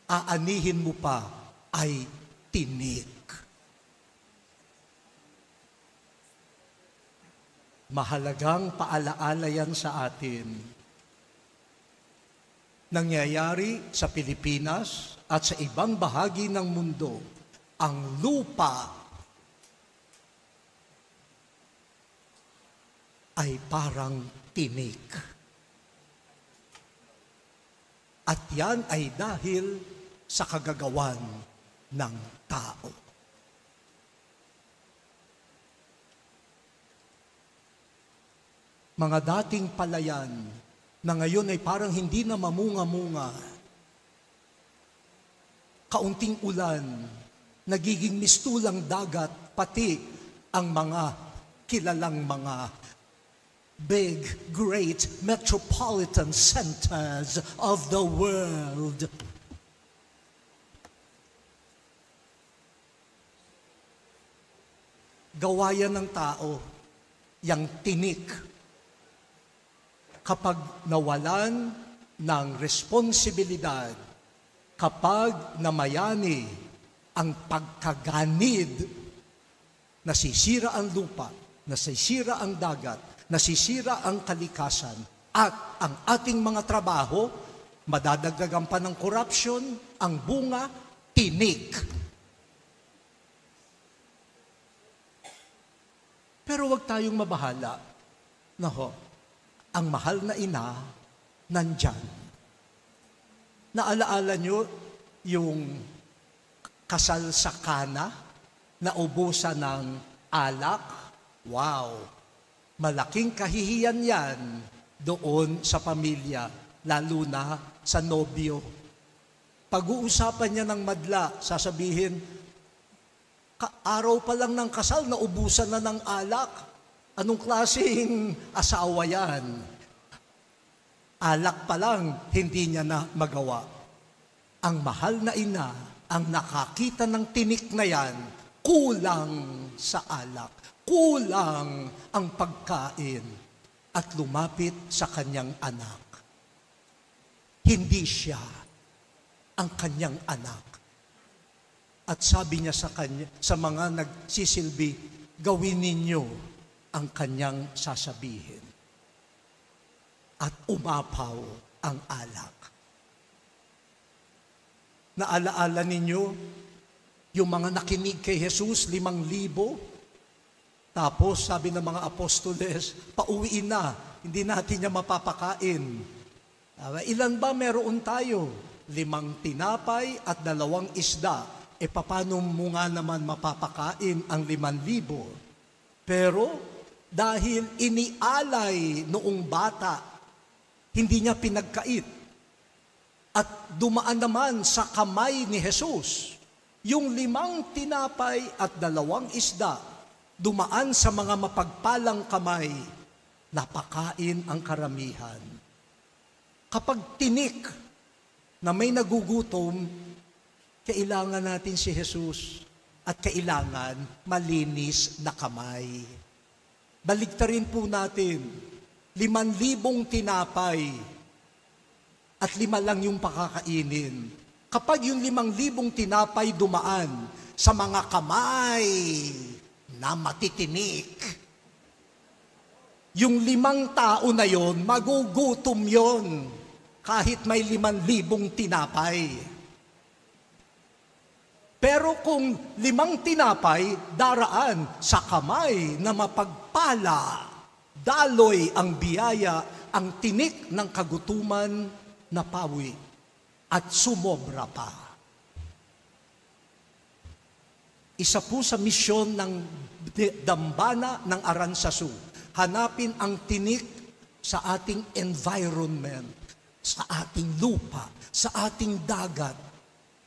aanihin mo pa ay tinik. Mahalagang paalaala yan sa atin. Nangyayari sa Pilipinas at sa ibang bahagi ng mundo, ang lupa ay parang tinik. At yan ay dahil sa kagagawan ng tao. Mga dating palayan na ngayon ay parang hindi na mamunga-munga. Kaunting ulan, nagiging mistulang dagat, pati ang mga kilalang mga big, great metropolitan centers of the world. Gawayan ng tao, yang tinik. Kapag nawalan ng responsibilidad, kapag namayani ang pagkaganid, nasisira ang lupa, nasisira ang dagat, nasisira ang kalikasan, at ang ating mga trabaho, madadagdagan pa ng corruption, ang bunga, tinik. Pero wag tayong mabahala. Naho, ang mahal na ina, nandyan. Naalaala nyo yung kasal sa Kana na ubusan ng alak? Wow! Malaking kahihiyan yan doon sa pamilya, lalo na sa nobyo. Pag-uusapan niya ng madla, sasabihin, araw pa lang ng kasal, naubusan na ng alak. Anong klaseng asawa yan? Alak pa lang, hindi niya na magawa. Ang mahal na ina, ang nakakita ng tinik na yan, kulang sa alak, kulang ang pagkain, at lumapit sa kanyang anak. Hindi siya ang kanyang anak. At sabi niya sa kanya, sa mga nagsisilbi, gawin ninyo ang kanyang sasabihin. At umapaw ang alak. Naalaala ninyo yung mga nakinig kay Jesus, 5,000. Tapos sabi ng mga apostoles, pauwiin na, hindi natin niya mapapakain. Ilan ba meron tayo? 5 tinapay at 2 isda. Paano mo nga naman mapapakain ang 5,000? Pero dahil inialay noong bata, hindi niya pinagkait. At dumaan naman sa kamay ni Jesus, yung 5 tinapay at 2 isda, dumaan sa mga mapagpalang kamay, napakain ang karamihan. Kapag tinik na may nagugutom, kailangan natin si Jesus at kailangan malinis na kamay. Baligtarin po natin, 5,000 tinapay at 5 lang yung pakakainin. Kapag yung 5,000 tinapay dumaan sa mga kamay na matitinik, yung 5 tao na yon, magugutom yon kahit may 5,000 tinapay. Pero kung 5 tinapay daraan sa kamay na mapagpala, daloy ang biyaya, ang tinik ng kagutuman na pawi at sumobra pa. Isa po sa misyon ng dambana ng Aranzazu, hanapin ang tinik sa ating environment, sa ating lupa, sa ating dagat,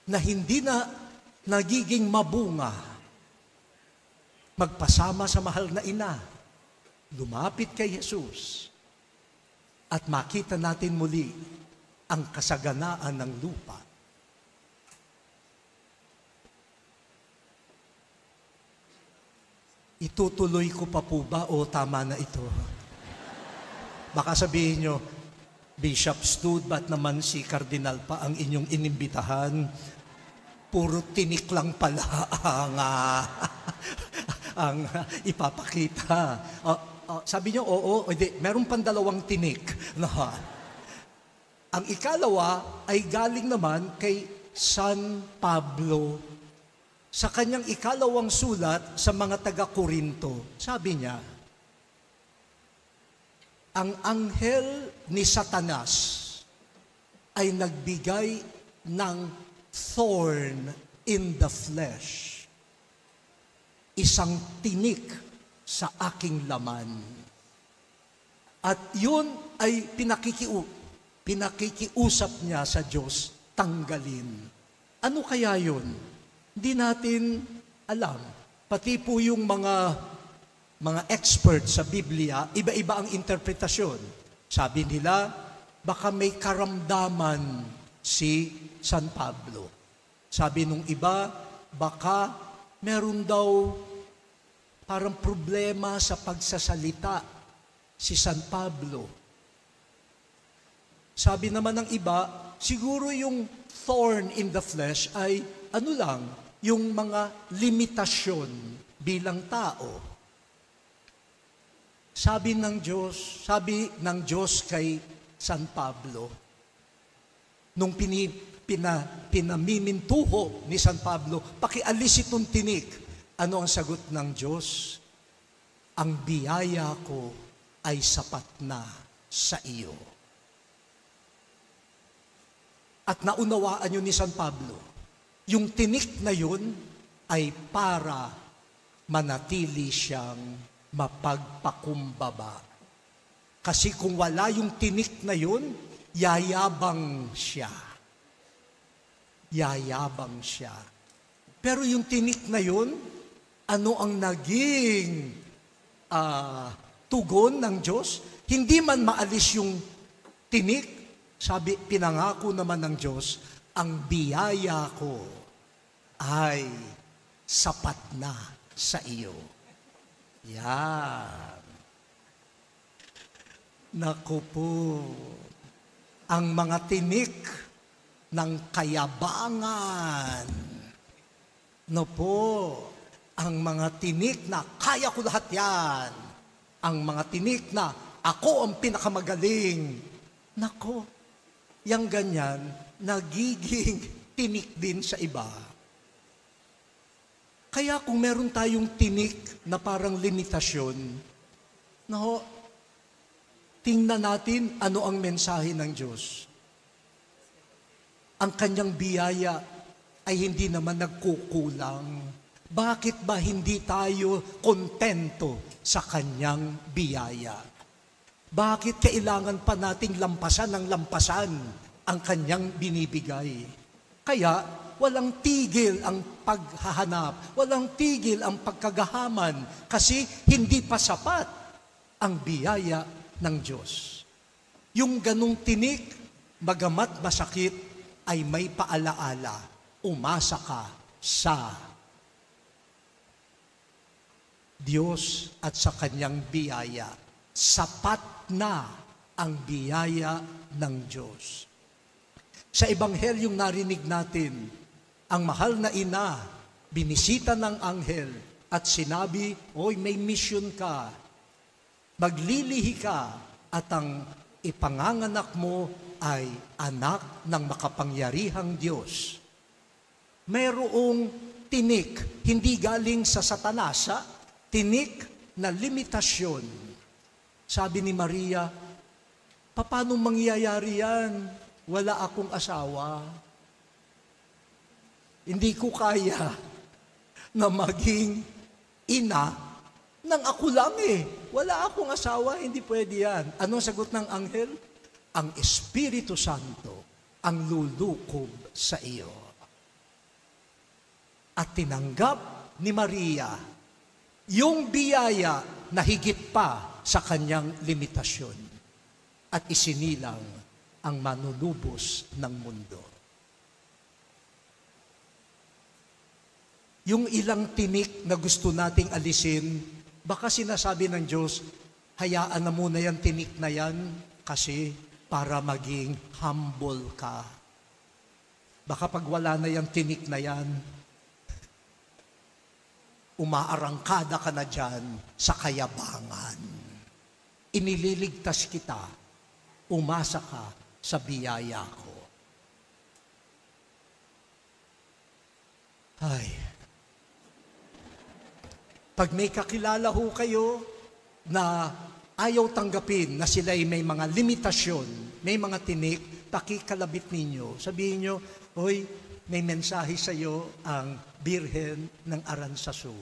na hindi na nagiging mabunga. Magpasama sa mahal na ina, lumapit kay Jesus, at makita natin muli ang kasaganaan ng lupa. Itutuloy ko pa po ba o tama na ito? Baka sabihin nyo, Bishop Stud, ba't naman si Cardinal pa ang inyong inimbitahan? Puro tinik lang pala ang ipapakita. Sabi niyo, oo, hindi, meron pang 2 tinik. No. Ang ikalawa ay galing naman kay San Pablo sa kanyang ikalawang sulat sa mga taga-Korinto. Sabi niya, ang anghel ni Satanas ay nagbigay ng thorn in the flesh, isang tinik sa aking laman. At yun ay pinakikiusap niya sa Diyos, tanggalin. Ano kaya yun? Hindi natin alam. Pati po yung mga expert sa Biblia, iba-iba ang interpretasyon. Sabi nila, baka may karamdaman si San Pablo. Sabi nung iba, baka meron daw parang problema sa pagsasalita si San Pablo. Sabi naman ng iba, siguro yung thorn in the flesh ay yung mga limitasyon bilang tao. Sabi ng Diyos kay San Pablo, nung pinamimintuho ni San Pablo, pakialis itong tinik. Ano ang sagot ng Diyos? Ang biyaya ko ay sapat na sa iyo. At naunawaan yun ni San Pablo, yung tinik na yun ay para manatili siyang mapagpakumbaba. Kasi kung wala yung tinik na yun, yayabang siya. Yayabang siya. Pero yung tinik na yun, ano ang naging tugon ng Diyos? Hindi man maalis yung tinik, sabi, pinangako naman ng Diyos, ang biyaya ko ay sapat na sa iyo. Yan. Naku po, ang mga tinik ng kayabangan. No po, ang mga tinik na kaya ko lahat yan. Ang mga tinik na ako ang pinakamagaling. Nako, yang ganyan, nagiging tinik din sa iba. Kaya kung meron tayong tinik na parang limitasyon, tingnan natin ano ang mensahe ng Diyos. Ang kanyang biyaya ay hindi naman nagkukulang. Bakit ba hindi tayo kontento sa kanyang biyaya? Bakit kailangan pa nating lampasan ang kanyang binibigay? Kaya, walang tigil ang paghahanap, walang tigil ang pagkagahaman, kasi hindi pa sapat ang biyaya ng Diyos. Yung ganong tinik, bagamat masakit, ay may paalaala. Umasa ka sa Diyos at sa kanyang biyaya. Sapat na ang biyaya ng Diyos. Sa Ebanghelyong narinig natin, ang mahal na ina, binisita ng anghel at sinabi, oy, may mission ka. Maglilihi ka at ang ipanganganak mo ay anak ng makapangyarihang Diyos. Mayroong tinik, hindi galing sa Satanas, tinik na limitasyon. Sabi ni Maria, paano mangyayari yan? Wala akong asawa. Hindi ko kaya na maging ina nang ako lang Wala akong asawa, hindi pwede yan. Anong sagot ng anghel? Ang Espiritu Santo ang lulukob sa iyo. At tinanggap ni Maria yung biyaya na higit pa sa kanyang limitasyon at isinilang ang manunubos ng mundo. Yung ilang tinik na gusto nating alisin, baka sinasabi ng Diyos, hayaan na muna yan tinik na yan kasi para maging humble ka. Baka pag wala na yung tinik na yan, umaarangkada ka na dyan sa kayabangan. Inililigtas kita, umasa ka sa biyaya ko. Ay, pag may kakilala ho kayo na ayaw tanggapin na sila'y may mga limitasyon, may mga tinik, pakikalabit ninyo. Sabihin nyo, hoy, may mensahe sa iyo ang Birhen ng Aranzazu.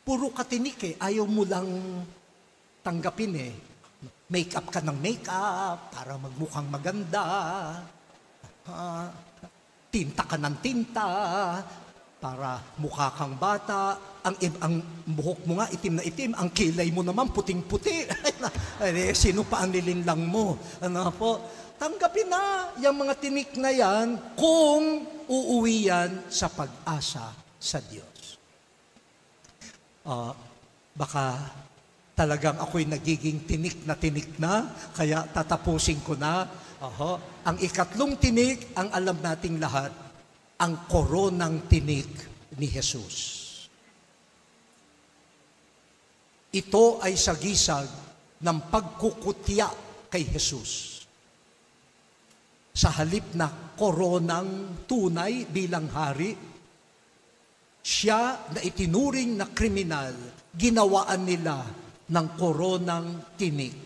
Puro katinik eh, ayaw mo lang tanggapin eh. Make-up ka ng make-up para magmukhang maganda. Tinta ka ng tinta para mukha kang bata. Ang buhok mo nga itim na itim, ang kilay mo naman puting-puti. Sino pa ang nilinlang mo? Tanggapin na yung mga tinik na yan kung uuwi yan sa pag-asa sa Diyos. Baka talagang ako'y nagiging tinik na, kaya tatapusin ko na. Ang ikatlong tinik, ang alam nating lahat, ang koronang tinik ni Jesus. Ito ay sagisag ng pagkukutya kay Jesus. Sa halip na koronang tunay bilang hari, siya na itinuring na kriminal, ginawaan nila ng koronang tinik.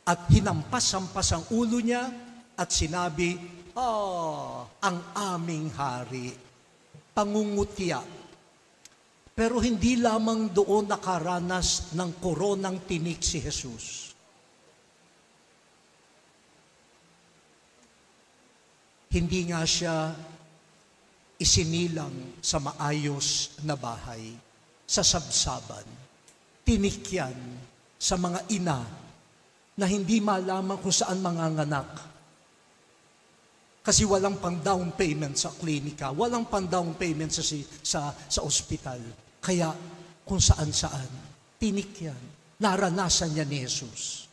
At hinampas-hampas ang ulo niya at sinabi, ang aming hari, pangungutya. Pero hindi lamang doon nakaranas ng koronang tinik si Jesus. Hindi nga siya isinilang sa maayos na bahay, sa sabsaban. Tinik yan sa mga ina na hindi malaman kung saan manganganak. Kasi walang pang down payment sa klinika, walang pang down payment sa ospital. Kaya kung saan-saan, tinik yan. Naranasan niya ni Jesus.